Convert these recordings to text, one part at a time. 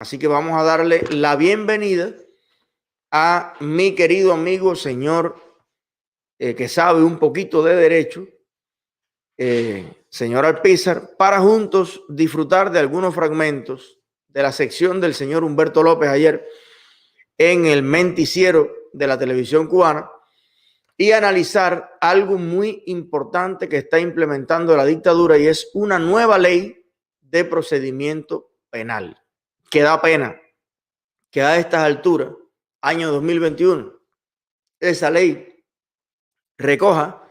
Así que vamos a darle la bienvenida a mi querido amigo, señor que sabe un poquito de derecho, señor Alpizar, para juntos disfrutar de algunos fragmentos de la sección del señor Humberto López ayer en el Menticiero de la televisión cubana y analizar algo muy importante que está implementando la dictadura, y es una nueva ley de procedimiento penal que da pena que a estas alturas, año 2021, esa ley recoja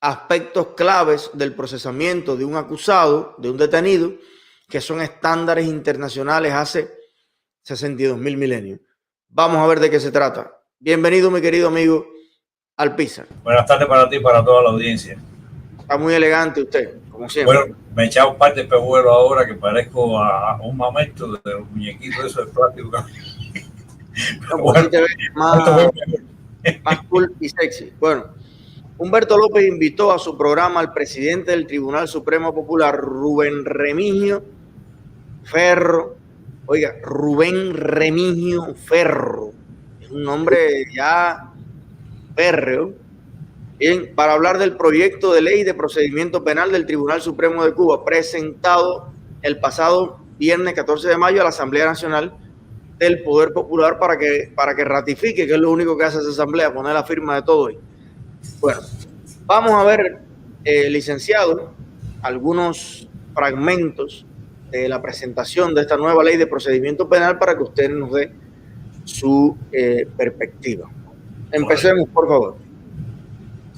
aspectos claves del procesamiento de un acusado, de un detenido, que son estándares internacionales hace 62.000 milenios. Vamos a ver de qué se trata. Bienvenido, mi querido amigo Alpizar. Buenas tardes para ti y para toda la audiencia. Está muy elegante usted, como siempre. Bueno, me he echado un par de pehuelos ahora que parezco a un mamento de los muñequitos de esos de plástico. No, bueno, te ves más cool y sexy. Bueno, Humberto López invitó a su programa al presidente del Tribunal Supremo Popular, Rubén Remigio Ferro. Oiga, Rubén Remigio Ferro. Es un nombre ya férreo. Bien, para hablar del proyecto de ley de procedimiento penal del Tribunal Supremo de Cuba, presentado el pasado viernes 14 de mayo a la Asamblea Nacional del Poder Popular para que ratifique, que es lo único que hace esa asamblea, poner la firma de todo. Bueno, vamos a ver, licenciado, algunos fragmentos de la presentación de esta nueva ley de procedimiento penal para que usted nos dé su perspectiva. Empecemos, por favor.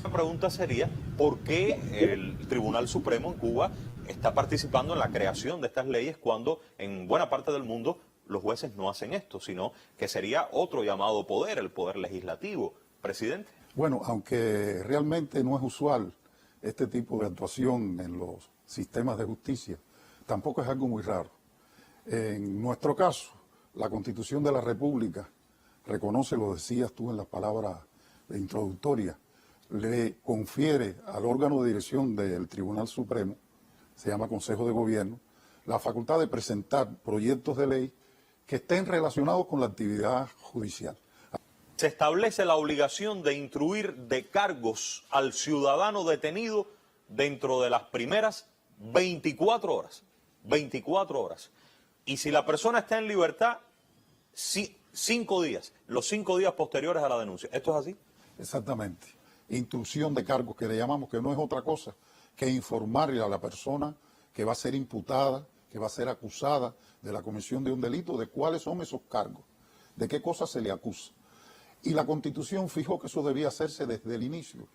La pregunta sería, ¿por qué el Tribunal Supremo en Cuba está participando en la creación de estas leyes cuando en buena parte del mundo los jueces no hacen esto, sino que sería otro llamado poder, el poder legislativo? Presidente. Bueno, aunque realmente no es usual este tipo de actuación en los sistemas de justicia, tampoco es algo muy raro. En nuestro caso, la Constitución de la República reconoce, lo decías tú en las palabras introductorias, le confiere al órgano de dirección del Tribunal Supremo, se llama Consejo de Gobierno, la facultad de presentar proyectos de ley que estén relacionados con la actividad judicial. Se establece la obligación de instruir de cargos al ciudadano detenido dentro de las primeras 24 horas. 24 horas. Y si la persona está en libertad, 5 días. Los 5 días posteriores a la denuncia. ¿Esto es así? Exactamente. Instrucción de cargos, que le llamamos, que no es otra cosa que informarle a la persona que va a ser imputada, que va a ser acusada de la comisión de un delito, de cuáles son esos cargos, de qué cosas se le acusa. Y la Constitución fijó que eso debía hacerse desde el inicio.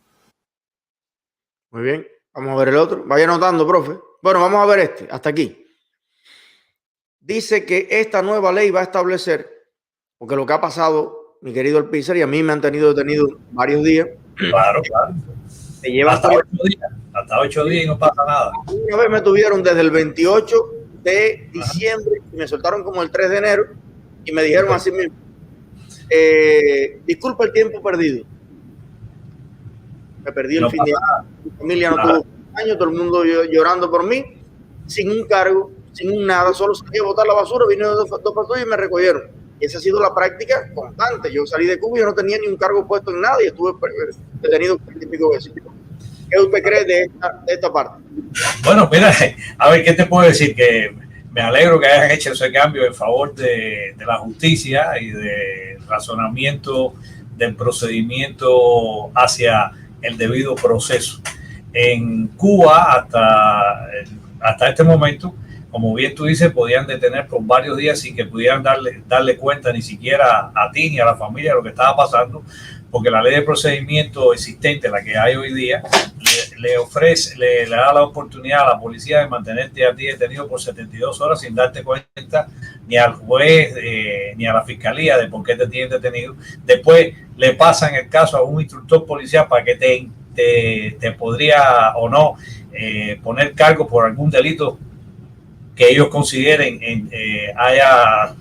Muy bien, vamos a ver el otro. Vaya anotando, profe. Bueno, vamos a ver este, hasta aquí. Dice que esta nueva ley va a establecer, porque lo que ha pasado, mi querido Alpizar, y a mí me han tenido detenido varios días. Claro, claro. Me llevan hasta 8 días. Hasta 8 días y no pasa nada. Una vez me tuvieron desde el 28 de diciembre y me soltaron como el 3 de enero y me dijeron así mismo, disculpa el tiempo perdido. Me perdí el fin de año, mi familia no tuvo año, todo el mundo llorando por mí, sin un cargo, sin un nada, solo salí a botar la basura, vinieron dos patrullas y me recogieron. Y esa ha sido la práctica constante. Yo salí de Cuba y yo no tenía ni un cargo puesto en nada y estuve detenido 40 y pico veces. ¿Qué usted cree de esta parte? Bueno, mira, a ver, ¿qué te puedo decir? Que me alegro que hayan hecho ese cambio en favor de la justicia y de razonamiento del procedimiento hacia el debido proceso. En Cuba, hasta este momento, como bien tú dices, podían detener por varios días sin que pudieran darle cuenta ni siquiera a ti ni a la familia de lo que estaba pasando, porque la ley de procedimiento existente, la que hay hoy día, le da la oportunidad a la policía de mantenerte a ti detenido por 72 horas sin darte cuenta ni al juez ni a la fiscalía de por qué te tienen detenido. Después le pasan el caso a un instructor policial para que te podría o no poner cargo por algún delito que ellos consideren haya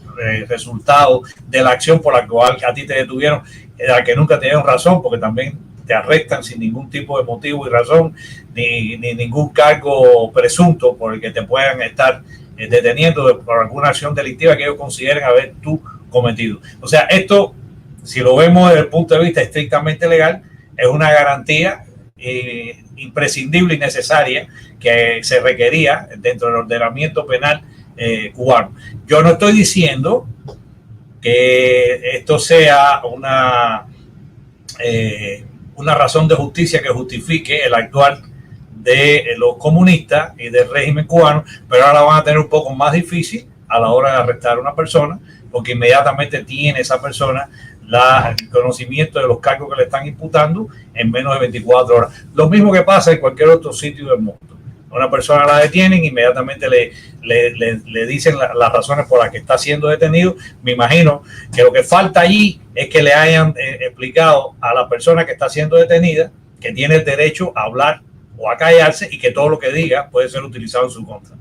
resultado de la acción por la cual a ti te detuvieron, a que nunca te dieron razón, porque también te arrestan sin ningún tipo de motivo y razón, ni ningún cargo presunto por el que te puedan estar deteniendo por alguna acción delictiva que ellos consideren haber tú cometido. O sea, esto, si lo vemos desde el punto de vista estrictamente legal, es una garantía imprescindible y necesaria que se requería dentro del ordenamiento penal cubano. Yo no estoy diciendo que esto sea una razón de justicia que justifique el actuar de los comunistas y del régimen cubano, pero ahora van a tener un poco más difícil a la hora de arrestar a una persona, porque inmediatamente tiene esa persona el conocimiento de los cargos que le están imputando en menos de 24 horas. Lo mismo que pasa en cualquier otro sitio del mundo. Una persona la detienen, inmediatamente le dicen las razones por las que está siendo detenido. Me imagino que lo que falta allí es que le hayan explicado a la persona que está siendo detenida que tiene el derecho a hablar o a callarse y que todo lo que diga puede ser utilizado en su contra,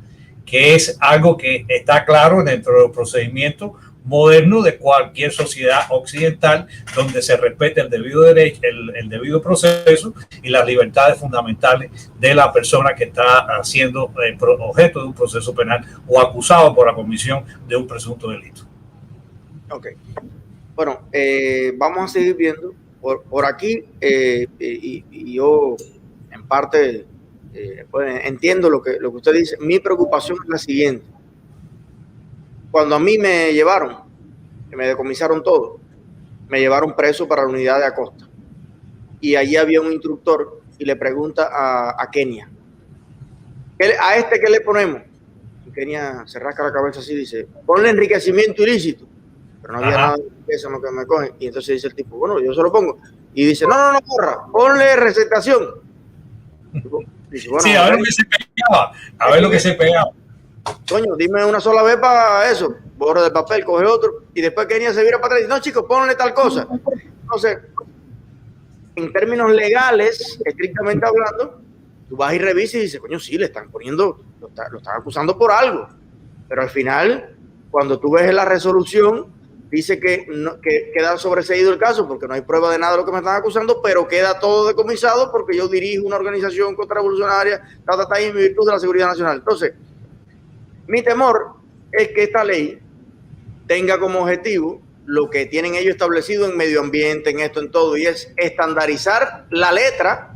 que es algo que está claro dentro de los procedimientos modernos de cualquier sociedad occidental, donde se respete el debido derecho, el debido proceso y las libertades fundamentales de la persona que está siendo objeto de un proceso penal o acusado por la comisión de un presunto delito. Ok. Bueno, vamos a seguir viendo por aquí y yo en parte pues, entiendo lo que usted dice. Mi preocupación es la siguiente. Cuando a mí me llevaron, que me decomisaron todo, me llevaron preso para la unidad de Acosta. Y allí había un instructor y le pregunta a Kenia, ¿a este qué le ponemos? Y Kenia se rasca la cabeza así y dice, ponle enriquecimiento ilícito. Pero no había nada de eso en lo que me cogen. Y entonces dice el tipo, bueno, yo se lo pongo. Y dice, no, porra, ponle recetación. Dice, bueno, sí, a ver lo que se pegaba. A ver lo que se pegaba. Coño, dime una sola vez para eso, borra de papel, coge otro, y después Kenia se vira para atrás y dice, no chicos, ponle tal cosa. Entonces, en términos legales, estrictamente hablando, tú vas y revisas y dices, coño, sí, le están poniendo, lo están acusando por algo. Pero al final, cuando tú ves la resolución, dice que queda sobreseído el caso porque no hay prueba de nada de lo que me están acusando, pero queda todo decomisado porque yo dirijo una organización contrarrevolucionaria, en virtud de la seguridad nacional. Entonces, mi temor es que esta ley tenga como objetivo lo que tienen ellos establecido en medio ambiente, en esto, en todo, y es estandarizar la letra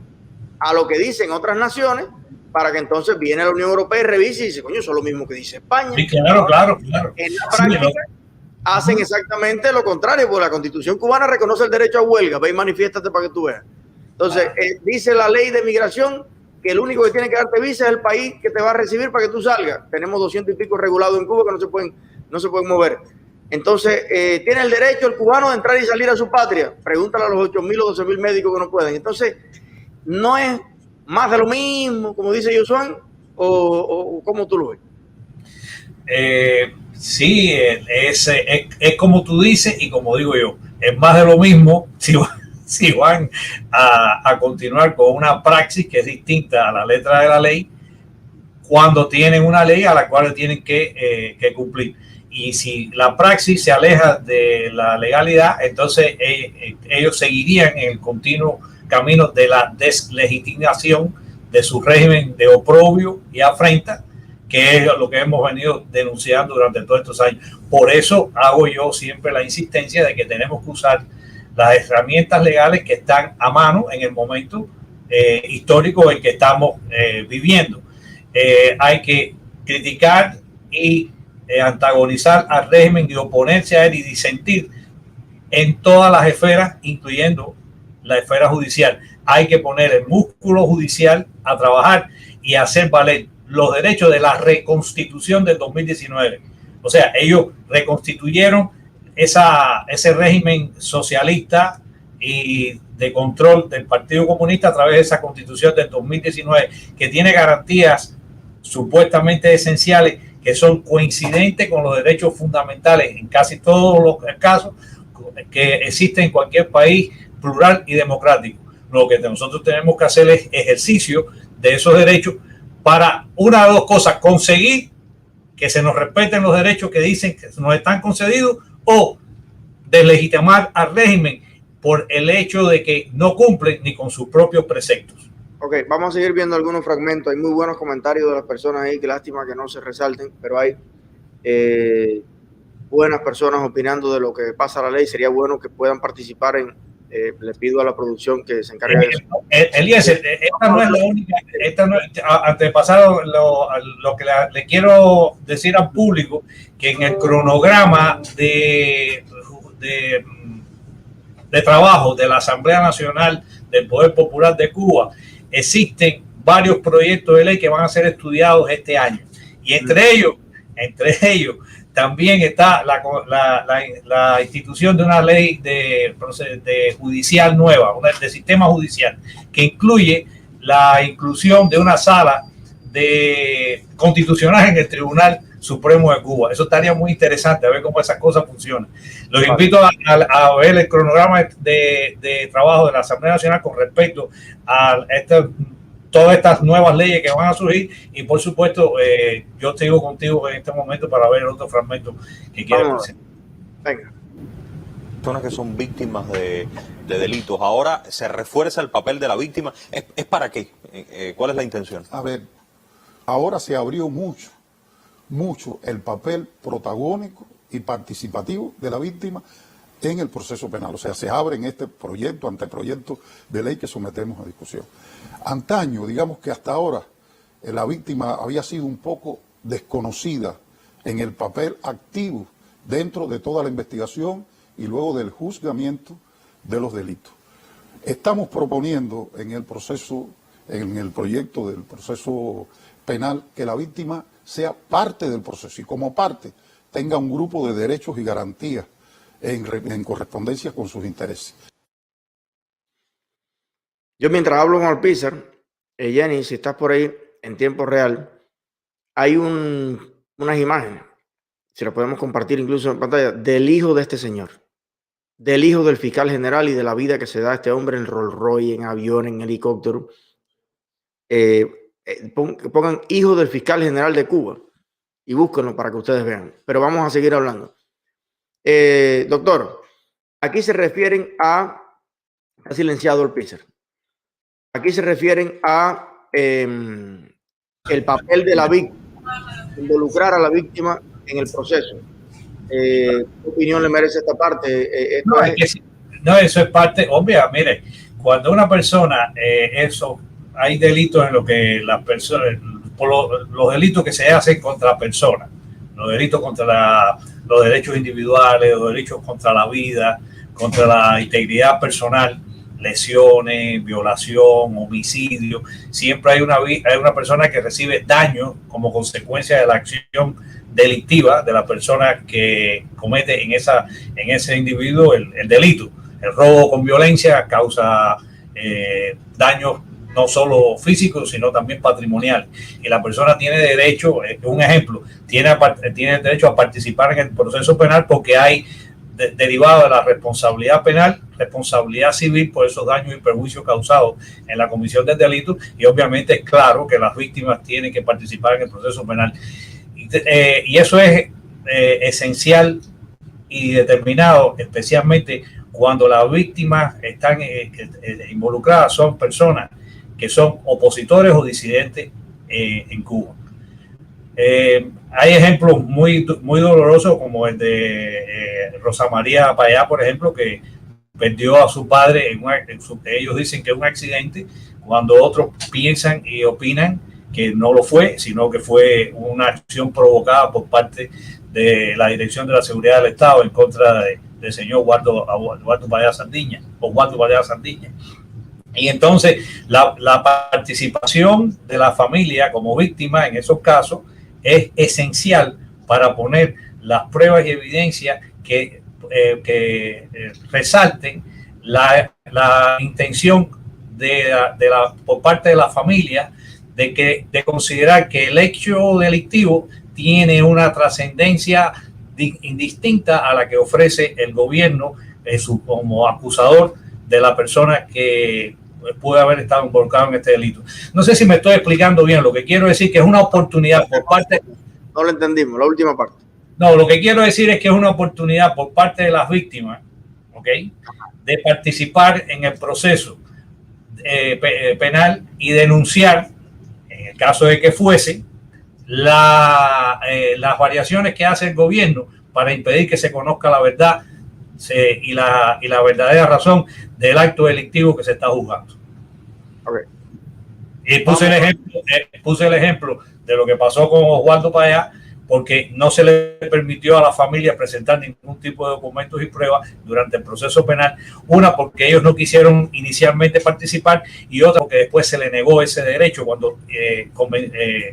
a lo que dicen otras naciones para que entonces viene la Unión Europea y revise y dice, coño, eso es lo mismo que dice España. Sí, claro. En la práctica hacen exactamente lo contrario, porque la Constitución cubana reconoce el derecho a huelga, ve y manifiéstate para que tú veas. Entonces, dice la ley de migración que el único que tiene que darte visa es el país que te va a recibir para que tú salgas. Tenemos 200 y pico regulados en Cuba que no se pueden mover. Entonces, tiene el derecho el cubano de entrar y salir a su patria. Pregúntale a los 8.000 o 12.000 médicos que no pueden. Entonces, no es más de lo mismo, como dice Josué, o ¿cómo tú lo ves? Sí, es como tú dices y como digo yo, es más de lo mismo si van a continuar con una praxis que es distinta a la letra de la ley cuando tienen una ley a la cual tienen que cumplir. Y si la praxis se aleja de la legalidad, entonces ellos seguirían en el continuo camino de la deslegitimación de su régimen de oprobio y afrenta, que es lo que hemos venido denunciando durante todos estos años. Por eso hago yo siempre la insistencia de que tenemos que usar las herramientas legales que están a mano en el momento histórico en que estamos viviendo. Hay que criticar y antagonizar al régimen y oponerse a él y disentir en todas las esferas, incluyendo la esfera judicial. Hay que poner el músculo judicial a trabajar y hacer valer los derechos de la reconstitución del 2019. O sea, ellos reconstituyeron ese régimen socialista y de control del Partido Comunista a través de esa constitución del 2019 que tiene garantías supuestamente esenciales que son coincidentes con los derechos fundamentales en casi todos los casos que existen en cualquier país plural y democrático. Lo que nosotros tenemos que hacer es ejercicio de esos derechos para una de dos cosas: conseguir que se nos respeten los derechos que dicen que nos están concedidos, o deslegitimar al régimen por el hecho de que no cumplen ni con sus propios preceptos. Ok, vamos a seguir viendo algunos fragmentos. Hay muy buenos comentarios de las personas ahí, qué lástima que no se resalten, pero hay buenas personas opinando de lo que pasa la ley. Sería bueno que puedan participar en, le pido a la producción que se encargue de eso. Eliezer, esta no es la única, antepasado, lo que le quiero decir al público, que en el cronograma de trabajo de la Asamblea Nacional del Poder Popular de Cuba existen varios proyectos de ley que van a ser estudiados este año, y entre ellos también está la institución de una ley de judicial nueva, de sistema judicial, que incluye la inclusión de una sala de constitucional en el Tribunal Supremo de Cuba. Eso estaría muy interesante, a ver cómo esas cosas funcionan. Los invito a ver el cronograma de trabajo de la Asamblea Nacional con respecto a todas estas nuevas leyes que van a surgir, y por supuesto yo sigo contigo en este momento para ver otro fragmento que quiero presentar. Venga. Personas que son víctimas de delitos. Ahora se refuerza el papel de la víctima. ¿Es para qué? ¿Cuál es la intención? A ver, ahora se abrió mucho el papel protagónico y participativo de la víctima en el proceso penal. O sea, se abre en este anteproyecto de ley que sometemos a discusión. Antaño, digamos que hasta ahora, la víctima había sido un poco desconocida en el papel activo dentro de toda la investigación y luego del juzgamiento de los delitos. Estamos proponiendo en el proyecto del proceso penal, que la víctima sea parte del proceso y como parte tenga un grupo de derechos y garantías en correspondencia con sus intereses. Yo mientras hablo con Alpizar, Jenny, si estás por ahí en tiempo real, hay unas imágenes, si las podemos compartir incluso en pantalla, del hijo de este señor, del hijo del fiscal general y de la vida que se da a este hombre en Rolls Royce, en avión, en helicóptero. Pongan hijo del fiscal general de Cuba y búsquenlo para que ustedes vean. Pero vamos a seguir hablando. Doctor, aquí se refieren a... Ha silenciado el Alpizar. Aquí se refieren a el papel de la víctima, involucrar a la víctima en el proceso. ¿Qué opinión le merece esta parte? Eso es parte obvia. Mire, cuando una persona, hay delitos en lo que las personas, los delitos que se hacen contra personas, los delitos contra los derechos individuales, los derechos contra la vida, contra la integridad personal, lesiones, violación, homicidio, siempre hay una persona que recibe daño como consecuencia de la acción delictiva de la persona que comete en ese individuo el delito. El robo con violencia causa daños no solo físicos, sino también patrimoniales. Y la persona tiene derecho, un ejemplo, tiene derecho a participar en el proceso penal porque hay derivado de la responsabilidad penal, responsabilidad civil por esos daños y perjuicios causados en la comisión del delito, y obviamente es claro que las víctimas tienen que participar en el proceso penal. Y eso es esencial y determinado, especialmente cuando las víctimas están involucradas, son personas que son opositores o disidentes en Cuba. Hay ejemplos muy dolorosos como el de Rosa María Payá, por ejemplo, que perdió a su padre ellos dicen que es un accidente, cuando otros piensan y opinan que no lo fue, sino que fue una acción provocada por parte de la Dirección de la Seguridad del Estado en contra del señor Eduardo Payá Sandiña, Oswaldo Payá Sandiña. Y entonces la participación de la familia como víctima en esos casos es esencial para poner las pruebas y evidencias que resalten la intención por parte de la familia de considerar que el hecho delictivo tiene una trascendencia indistinta a la que ofrece el gobierno como acusador de la persona que puede haber estado involucrado en este delito. No sé si me estoy explicando bien. Lo que quiero decir que es una oportunidad por parte... No lo entendimos, la última parte. No, lo que quiero decir es que es una oportunidad por parte de las víctimas, ¿ok?, de participar en el proceso penal y denunciar, en el caso de que fuese, las variaciones que hace el gobierno para impedir que se conozca la verdad y la verdadera razón del acto delictivo que se está juzgando. Okay. Y puse el ejemplo de lo que pasó con Oswaldo Payá, porque no se le permitió a la familia presentar ningún tipo de documentos y pruebas durante el proceso penal. Una, porque ellos no quisieron inicialmente participar, y otra, porque después se le negó ese derecho cuando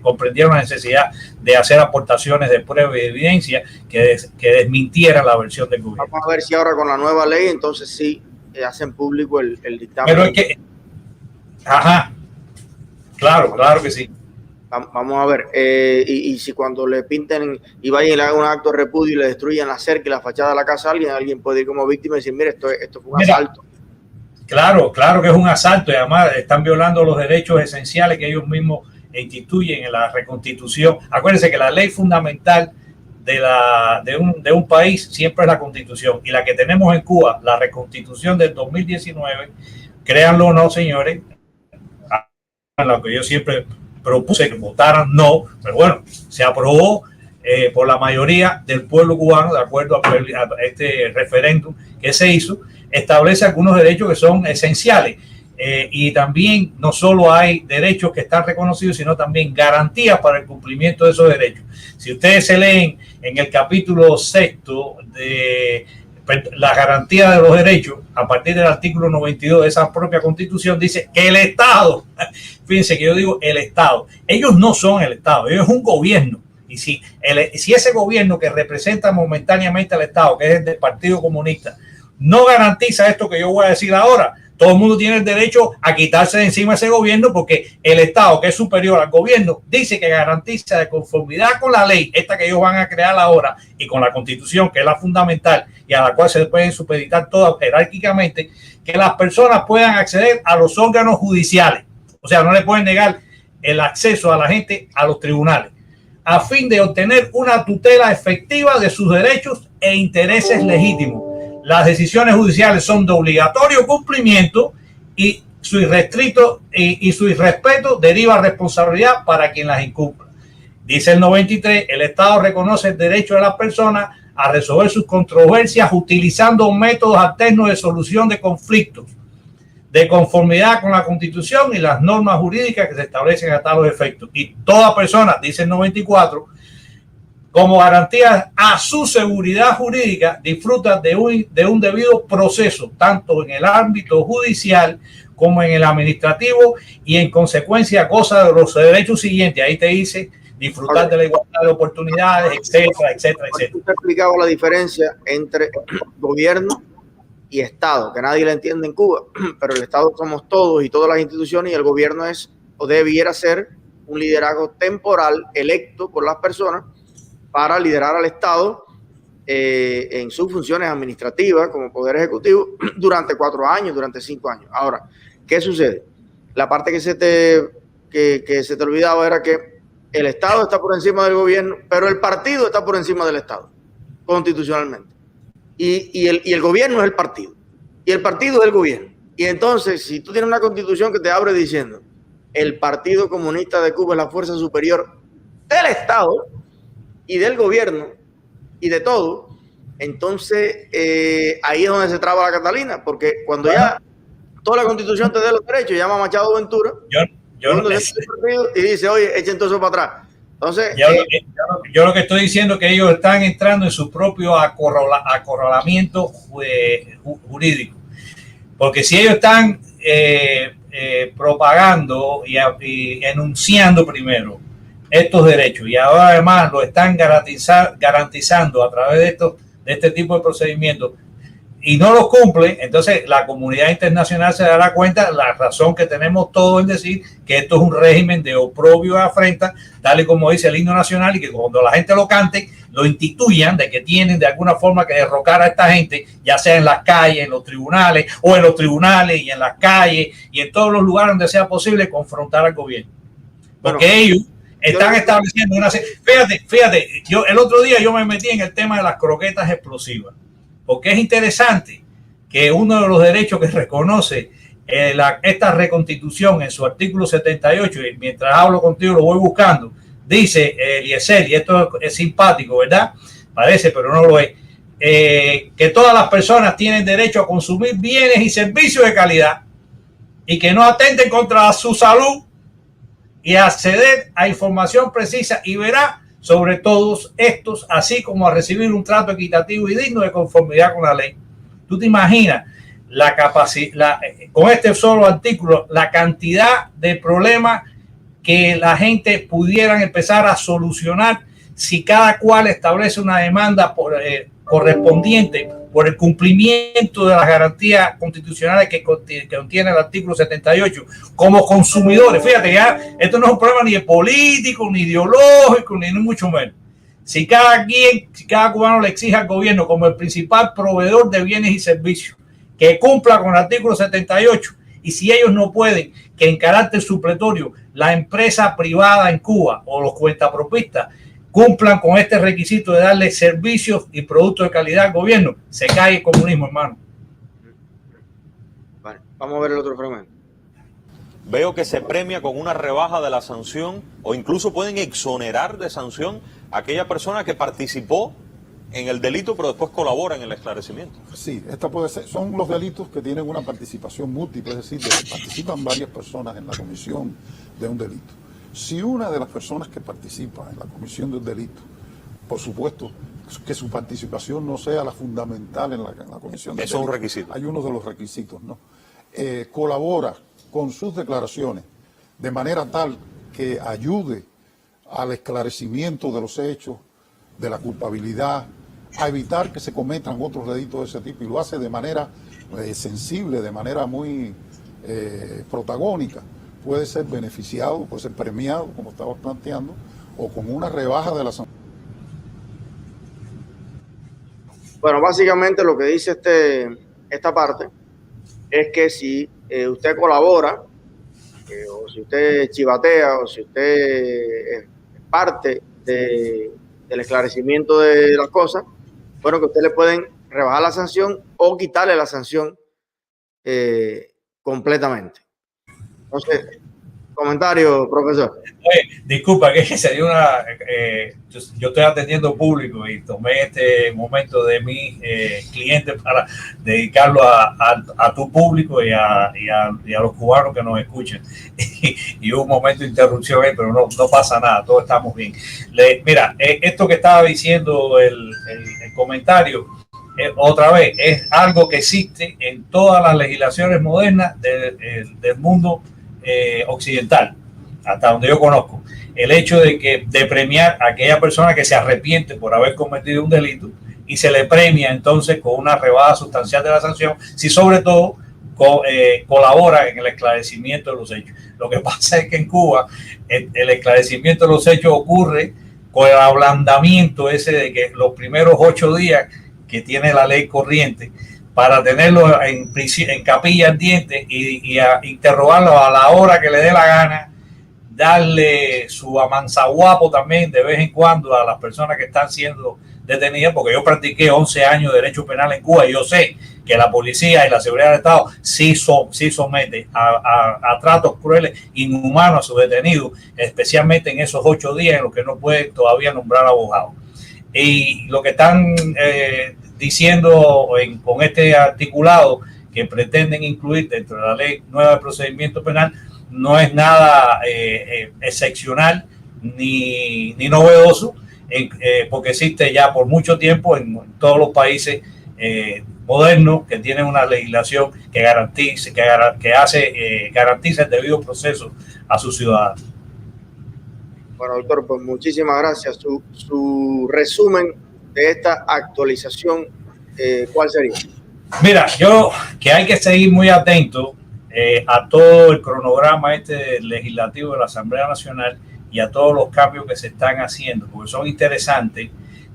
comprendieron la necesidad de hacer aportaciones de prueba y de evidencia que desmintieran la versión del gobierno. Vamos a ver si ahora con la nueva ley entonces sí hacen público el dictamen. Pero es que, ajá, claro que sí. Vamos a ver, y si cuando le pinten y vayan y le hagan un acto de repudio y le destruyan la cerca y la fachada de la casa a alguien puede ir como víctima y decir, mire, esto fue un asalto. Claro que es un asalto, y además están violando los derechos esenciales que ellos mismos instituyen en la reconstitución. Acuérdense que la ley fundamental de un país siempre es la Constitución, y la que tenemos en Cuba, la reconstitución del 2019, créanlo o no, señores, a lo que yo siempre propuse que votaran no, pero bueno, se aprobó por la mayoría del pueblo cubano, de acuerdo a este referéndum que se hizo, establece algunos derechos que son esenciales, y también no solo hay derechos que están reconocidos, sino también garantías para el cumplimiento de esos derechos. Si ustedes se leen en el capítulo 6 de la garantía de los derechos, a partir del artículo 92 de esa propia Constitución, dice que el Estado, fíjense que yo digo el Estado, ellos no son el Estado, ellos es un gobierno, y si ese gobierno que representa momentáneamente al Estado, que es el del Partido Comunista, no garantiza esto que yo voy a decir ahora, todo el mundo tiene el derecho a quitarse de encima ese gobierno, porque el Estado, que es superior al gobierno, dice que garantiza, de conformidad con la ley, esta que ellos van a crear ahora, y con la Constitución, que es la fundamental y a la cual se pueden supeditar todas jerárquicamente, que las personas puedan acceder a los órganos judiciales. O sea, no le pueden negar el acceso a la gente a los tribunales, a fin de obtener una tutela efectiva de sus derechos e intereses legítimos. Las decisiones judiciales son de obligatorio cumplimiento, y su irrestricto y su irrespeto deriva responsabilidad para quien las incumpla. Dice el 93, el Estado reconoce el derecho de las personas a resolver sus controversias utilizando métodos alternos de solución de conflictos, de conformidad con la Constitución y las normas jurídicas que se establecen a tales efectos. Y toda persona, dice el 94, como garantía a su seguridad jurídica, disfruta de un debido proceso, tanto en el ámbito judicial como en el administrativo, y en consecuencia goza de los derechos siguientes. Ahí te dice disfrutar de la igualdad de oportunidades, etcétera, etcétera, etcétera. Usted ha explicado la diferencia entre gobierno y Estado, que nadie la entiende en Cuba, pero el Estado somos todos y todas las instituciones, y el gobierno es, o debiera ser, un liderazgo temporal electo por las personas para liderar al Estado en sus funciones administrativas como Poder Ejecutivo durante 4 años, durante 5 años. Ahora, ¿qué sucede? La parte que se te olvidaba era que el Estado está por encima del gobierno, pero el partido está por encima del Estado, constitucionalmente. Y el gobierno es el partido, y el partido es el gobierno. Y entonces, si tú tienes una constitución que te abre diciendo el Partido Comunista de Cuba es la fuerza superior del Estado y del gobierno y de todo, entonces ahí es donde se traba la Catalina, porque cuando ya toda la Constitución te dé los derechos, llama Machado Ventura y dice, oye, echen todo eso para atrás. Entonces, yo lo que estoy diciendo es que ellos están entrando en su propio acorralamiento jurídico, porque si ellos están propagando y enunciando primero estos derechos, y ahora además lo están garantizando a través de este tipo de procedimientos, y no los cumple, entonces la comunidad internacional se dará cuenta la razón que tenemos todos en decir que esto es un régimen de oprobio y afrenta, tal y como dice el himno nacional, y que cuando la gente lo cante, lo instituyan de que tienen de alguna forma que derrocar a esta gente, ya sea en las calles, en los tribunales, o en los tribunales y en las calles, y en todos los lugares donde sea posible confrontar al gobierno. Porque ellos están estableciendo una... Fíjate, el otro día yo me metí en el tema de las croquetas explosivas, porque es interesante que uno de los derechos que reconoce esta reconstitución en su artículo 78, y mientras hablo contigo lo voy buscando, dice Eliezer, y esto es simpático, ¿verdad? Parece, pero no lo es, que todas las personas tienen derecho a consumir bienes y servicios de calidad y que no atenten contra su salud y acceder a información precisa y veraz sobre todos estos, así como a recibir un trato equitativo y digno de conformidad con la ley. ¿Tú te imaginas la capacidad, con este solo artículo, la cantidad de problemas que la gente pudieran empezar a solucionar si cada cual establece una demanda correspondiente por el cumplimiento de las garantías constitucionales que contiene el artículo 78 como consumidores? Fíjate, ya esto no es un problema ni de político, ni ideológico, ni mucho menos. Si cada cubano le exige al gobierno como el principal proveedor de bienes y servicios que cumpla con el artículo 78, y si ellos no pueden, que en carácter supletorio la empresa privada en Cuba o los cuentapropistas cumplan con este requisito de darle servicios y productos de calidad al gobierno, se cae el comunismo, hermano. Vale, vamos a ver el otro fragmento. Veo que se premia con una rebaja de la sanción o incluso pueden exonerar de sanción a aquella persona que participó en el delito pero después colabora en el esclarecimiento. Sí, esta puede ser, son los delitos que tienen una participación múltiple, es decir, que participan varias personas en la comisión de un delito. Si una de las personas que participa en la comisión de un delito, por supuesto, que su participación no sea la fundamental en la comisión de delito. Eso es un requisito. Hay uno de los requisitos, ¿no? Colabora con sus declaraciones de manera tal que ayude al esclarecimiento de los hechos, de la culpabilidad, a evitar que se cometan otros delitos de ese tipo, y lo hace de manera sensible, de manera muy protagónica, puede ser beneficiado, puede ser premiado, como estabas planteando, o con una rebaja de la sanción. Bueno, básicamente lo que dice esta parte es que si usted colabora, o si usted chivatea, o si usted es parte del esclarecimiento de las cosas, bueno, que usted le pueden rebajar la sanción o quitarle la sanción completamente. Entonces, comentario, profesor. Oye, disculpa, que se dio yo estoy atendiendo público y tomé este momento de mis clientes para dedicarlo a tu público y a los cubanos que nos escuchan. Y hubo un momento de interrupción ahí, pero no pasa nada, todos estamos bien. Mira, esto que estaba diciendo el comentario, otra vez, es algo que existe en todas las legislaciones modernas del mundo occidental, hasta donde yo conozco. El hecho de premiar a aquella persona que se arrepiente por haber cometido un delito y se le premia entonces con una rebaja sustancial de la sanción, si sobre todo colabora en el esclarecimiento de los hechos. Lo que pasa es que en Cuba el esclarecimiento de los hechos ocurre con el ablandamiento ese de que los primeros 8 días que tiene la ley corriente, para tenerlo en capilla ardiente y interrogarlo a la hora que le dé la gana, darle su amansaguapo también de vez en cuando a las personas que están siendo detenidas, porque yo practiqué 11 años de derecho penal en Cuba y yo sé que la policía y la seguridad del Estado sí somete a tratos crueles, inhumanos a sus detenidos, especialmente en esos 8 días en los que no pueden todavía nombrar abogado. Y lo que están diciendo con este articulado que pretenden incluir dentro de la ley nueva de procedimiento penal no es nada excepcional ni novedoso, porque existe ya por mucho tiempo en todos los países modernos que tienen una legislación que garantiza el debido proceso a sus ciudadanos. Bueno, doctor, pues muchísimas gracias. Su resumen de esta actualización, ¿cuál sería? Mira, que hay que seguir muy atento a todo el cronograma legislativo de la Asamblea Nacional y a todos los cambios que se están haciendo, porque son interesantes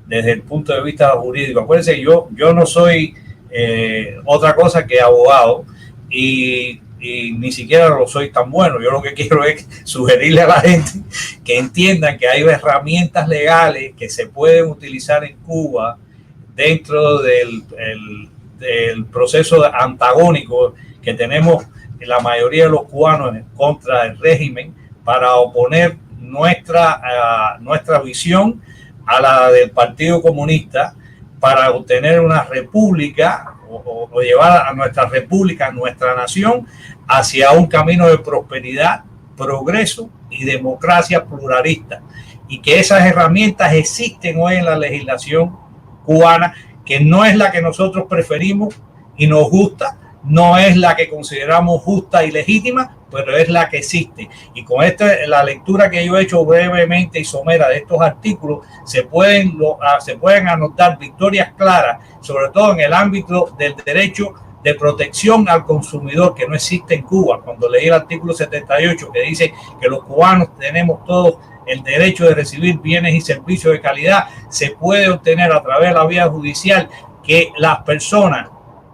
desde el punto de vista jurídico. Acuérdense, yo no soy otra cosa que abogado y ni siquiera lo soy tan bueno. Yo lo que quiero es sugerirle a la gente que entiendan que hay herramientas legales que se pueden utilizar en Cuba dentro del proceso antagónico que tenemos la mayoría de los cubanos en contra del régimen para oponer nuestra visión a la del Partido Comunista para obtener una república o llevar a nuestra república, a nuestra nación, hacia un camino de prosperidad, progreso y democracia pluralista. Y que esas herramientas existen hoy en la legislación cubana, que no es la que nosotros preferimos y nos gusta, no es la que consideramos justa y legítima, pero es la que existe. Y con la lectura que yo he hecho brevemente y somera de estos artículos, se pueden anotar victorias claras, sobre todo en el ámbito del derecho de protección al consumidor, que no existe en Cuba. Cuando leí el artículo 78, que dice que los cubanos tenemos todos el derecho de recibir bienes y servicios de calidad, se puede obtener a través de la vía judicial que las personas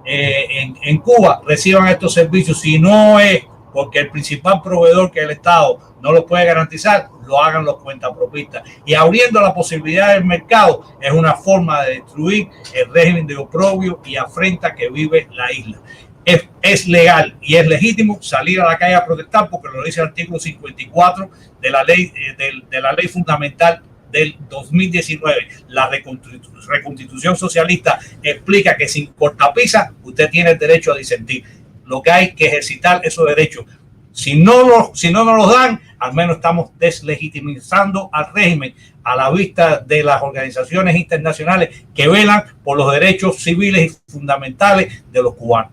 en Cuba reciban estos servicios. Si no es porque el principal proveedor, que es el Estado, no lo puede garantizar, lo hagan los cuentapropistas. Y abriendo la posibilidad del mercado es una forma de destruir el régimen de oprobio y afrenta que vive la isla. Es legal y es legítimo salir a la calle a protestar, porque lo dice el artículo 54 de la ley fundamental del 2019. La reconstitución socialista explica que sin cortapisa usted tiene el derecho a disentir. Lo que hay que ejercitar esos derechos. Si no nos los dan, al menos estamos deslegitimizando al régimen a la vista de las organizaciones internacionales que velan por los derechos civiles y fundamentales de los cubanos.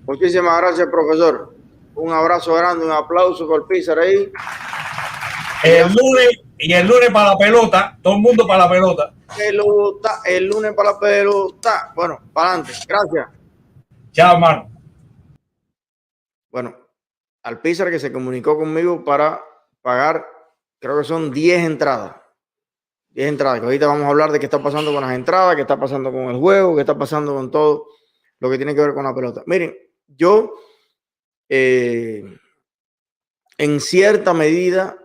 Muchísimas gracias, profesor. Un abrazo grande, un aplauso por Pizarro ahí. El lunes para la pelota, todo el mundo para la pelota. El lunes para la pelota. Bueno, para adelante. Gracias. Chao, hermano. Bueno, al Pizarro, que se comunicó conmigo para pagar, creo que son 10 entradas. 10 entradas, que ahorita vamos a hablar de qué está pasando con las entradas, qué está pasando con el juego, qué está pasando con todo lo que tiene que ver con la pelota. Miren, yo en cierta medida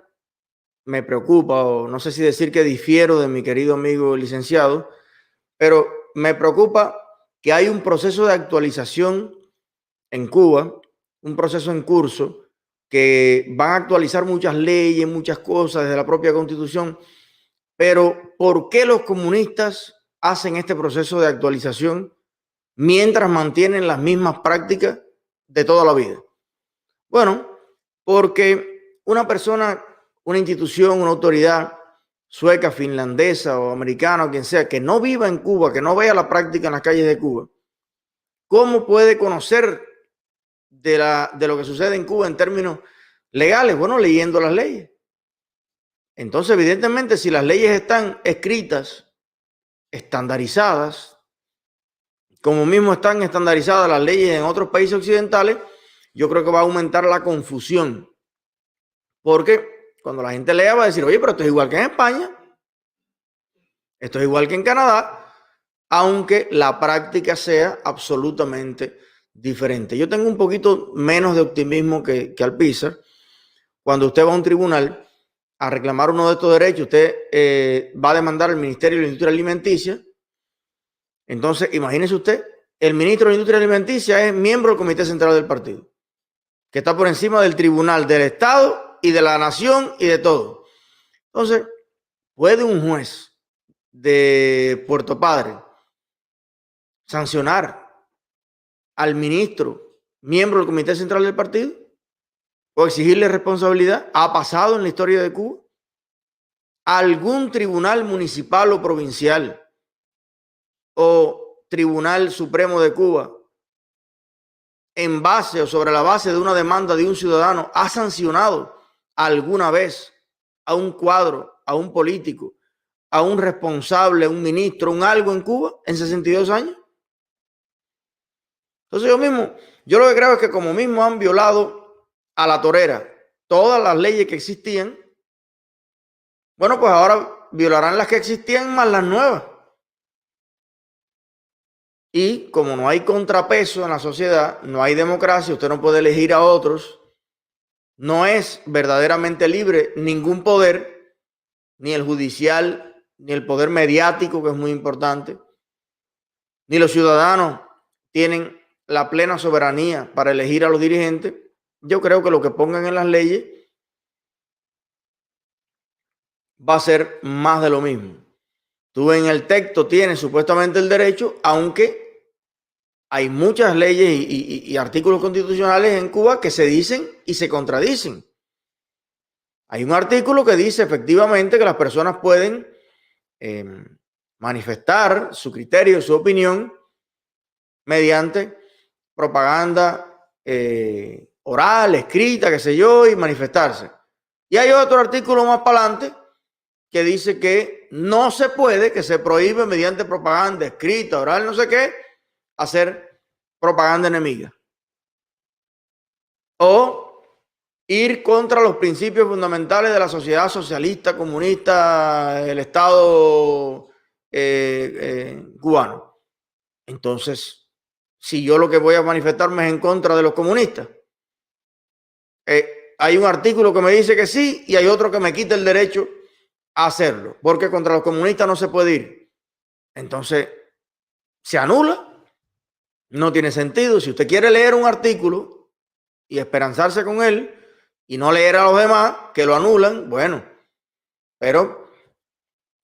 me preocupa, o no sé si decir que difiero de mi querido amigo licenciado, pero me preocupa que hay un proceso de actualización en Cuba, un proceso en curso, que van a actualizar muchas leyes, muchas cosas desde la propia Constitución, pero ¿por qué los comunistas hacen este proceso de actualización mientras mantienen las mismas prácticas de toda la vida? Bueno, porque una persona, una institución, una autoridad sueca, finlandesa o americana o quien sea, que no viva en Cuba, que no vea la práctica en las calles de Cuba, ¿cómo puede conocer de lo que sucede en Cuba en términos legales? Bueno, leyendo las leyes. Entonces, evidentemente, si las leyes están escritas, estandarizadas, como mismo están estandarizadas las leyes en otros países occidentales, yo creo que va a aumentar la confusión. Porque cuando la gente lea va a decir, oye, pero esto es igual que en España, esto es igual que en Canadá, aunque la práctica sea absolutamente diferente. Yo tengo un poquito menos de optimismo que Alpizar. Cuando usted va a un tribunal a reclamar uno de estos derechos, usted va a demandar al Ministerio de la Industria Alimenticia. Entonces, imagínese usted, el ministro de la Industria Alimenticia es miembro del Comité Central del partido, que está por encima del tribunal, del Estado y de la nación y de todo. Entonces, ¿puede un juez de Puerto Padre sancionar al ministro, miembro del Comité Central del partido, o exigirle responsabilidad? ¿Ha pasado en la historia de Cuba? ¿Algún tribunal municipal o provincial o Tribunal Supremo de Cuba, en base o sobre la base de una demanda de un ciudadano, ha sancionado alguna vez a un cuadro, a un político, a un responsable, a un ministro, un algo en Cuba en 62 años? Entonces yo lo que creo es que como mismo han violado a la torera todas las leyes que existían, bueno, pues ahora violarán las que existían más las nuevas. Y como no hay contrapeso en la sociedad, no hay democracia, usted no puede elegir a otros, no es verdaderamente libre ningún poder, ni el judicial, ni el poder mediático, que es muy importante, ni los ciudadanos tienen la plena soberanía para elegir a los dirigentes, yo creo que lo que pongan en las leyes va a ser más de lo mismo. Tú en el texto tienes supuestamente el derecho, aunque hay muchas leyes y artículos constitucionales en Cuba que se dicen y se contradicen. Hay un artículo que dice efectivamente que las personas pueden manifestar su criterio, su opinión, mediante propaganda oral, escrita, qué sé yo, y manifestarse. Y hay otro artículo más para adelante que dice que no se puede, que se prohíbe mediante propaganda escrita, oral, no sé qué, hacer propaganda enemiga. O ir contra los principios fundamentales de la sociedad socialista, comunista, el Estado cubano. Entonces, si yo lo que voy a manifestarme es en contra de los comunistas, hay un artículo que me dice que sí y hay otro que me quita el derecho a hacerlo, porque contra los comunistas no se puede ir. Entonces, se anula, no tiene sentido. Si usted quiere leer un artículo y esperanzarse con él y no leer a los demás que lo anulan, bueno, pero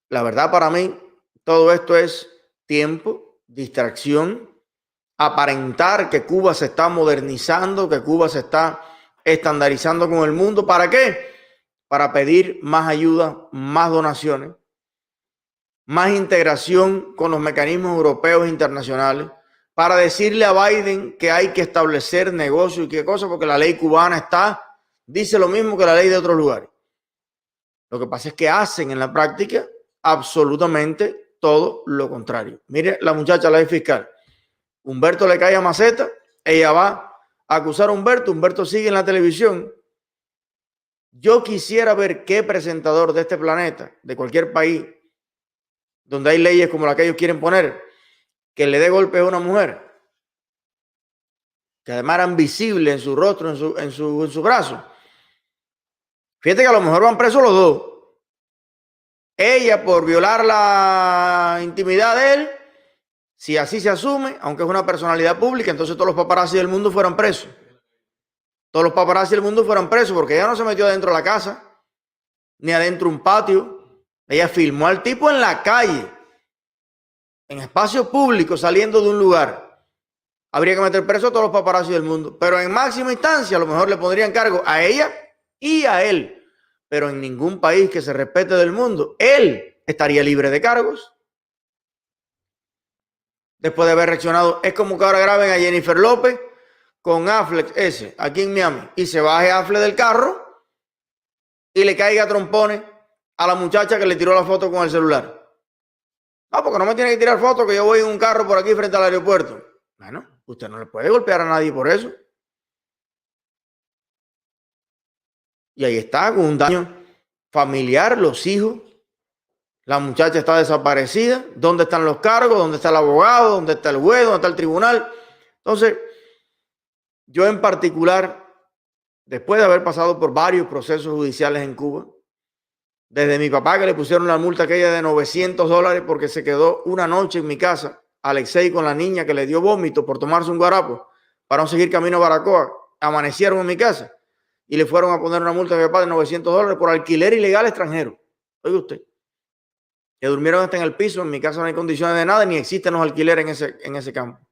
la verdad para mí todo esto es tiempo, distracción, aparentar que Cuba se está modernizando, que Cuba se está estandarizando con el mundo. ¿Para qué? Para pedir más ayuda, más donaciones, más integración con los mecanismos europeos e internacionales, para decirle a Biden que hay que establecer negocios y qué cosa, porque la ley cubana dice lo mismo que la ley de otros lugares. Lo que pasa es que hacen en la práctica absolutamente todo lo contrario. Mire la muchacha, la ley fiscal. Humberto le cae a maceta, ella va a acusar a Humberto, Humberto sigue en la televisión. Yo quisiera ver qué presentador de este planeta, de cualquier país, donde hay leyes como la que ellos quieren poner, que le dé golpes a una mujer, que además eran visibles en su rostro, en su brazo. Fíjate que a lo mejor van presos los dos. Ella por violar la intimidad de él, si así se asume, aunque es una personalidad pública, entonces todos los paparazzi del mundo fueran presos. Todos los paparazzi del mundo fueran presos, porque ella no se metió adentro de la casa, ni adentro de un patio. Ella filmó al tipo en la calle, en espacio público, saliendo de un lugar. Habría que meter preso a todos los paparazzi del mundo. Pero en máxima instancia, a lo mejor le pondrían cargo a ella y a él. Pero en ningún país que se respete del mundo, él estaría libre de cargos. Después de haber reaccionado, es como que ahora graben a Jennifer López con Affleck aquí en Miami, y se baje Affleck del carro y le caiga a trompones a la muchacha que le tiró la foto con el celular. No, porque no me tiene que tirar fotos, que yo voy en un carro por aquí frente al aeropuerto. Bueno, usted no le puede golpear a nadie por eso. Y ahí está, con un daño familiar, los hijos. La muchacha está desaparecida. ¿Dónde están los cargos? ¿Dónde está el abogado? ¿Dónde está el juez? ¿Dónde está el tribunal? Entonces, yo en particular, después de haber pasado por varios procesos judiciales en Cuba, desde mi papá que le pusieron la multa aquella de $900 porque se quedó una noche en mi casa, Alexei con la niña que le dio vómito por tomarse un guarapo para no seguir camino a Baracoa, amanecieron en mi casa y le fueron a poner una multa a mi papá de $900 por alquiler ilegal extranjero. Oiga usted, que durmieron hasta en el piso. En mi casa no hay condiciones de nada, ni existen los alquileres en ese campo.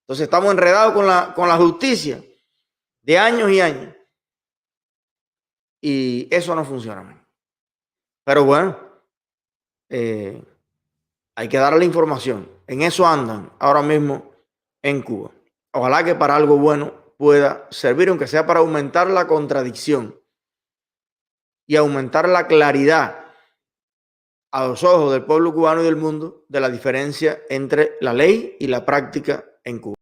Entonces estamos enredados con la justicia de años y años. Y eso no funciona. Pero bueno, hay que darle la información. En eso andan ahora mismo en Cuba. Ojalá que para algo bueno pueda servir, aunque sea para aumentar la contradicción y aumentar la claridad a los ojos del pueblo cubano y del mundo de la diferencia entre la ley y la práctica en Cuba.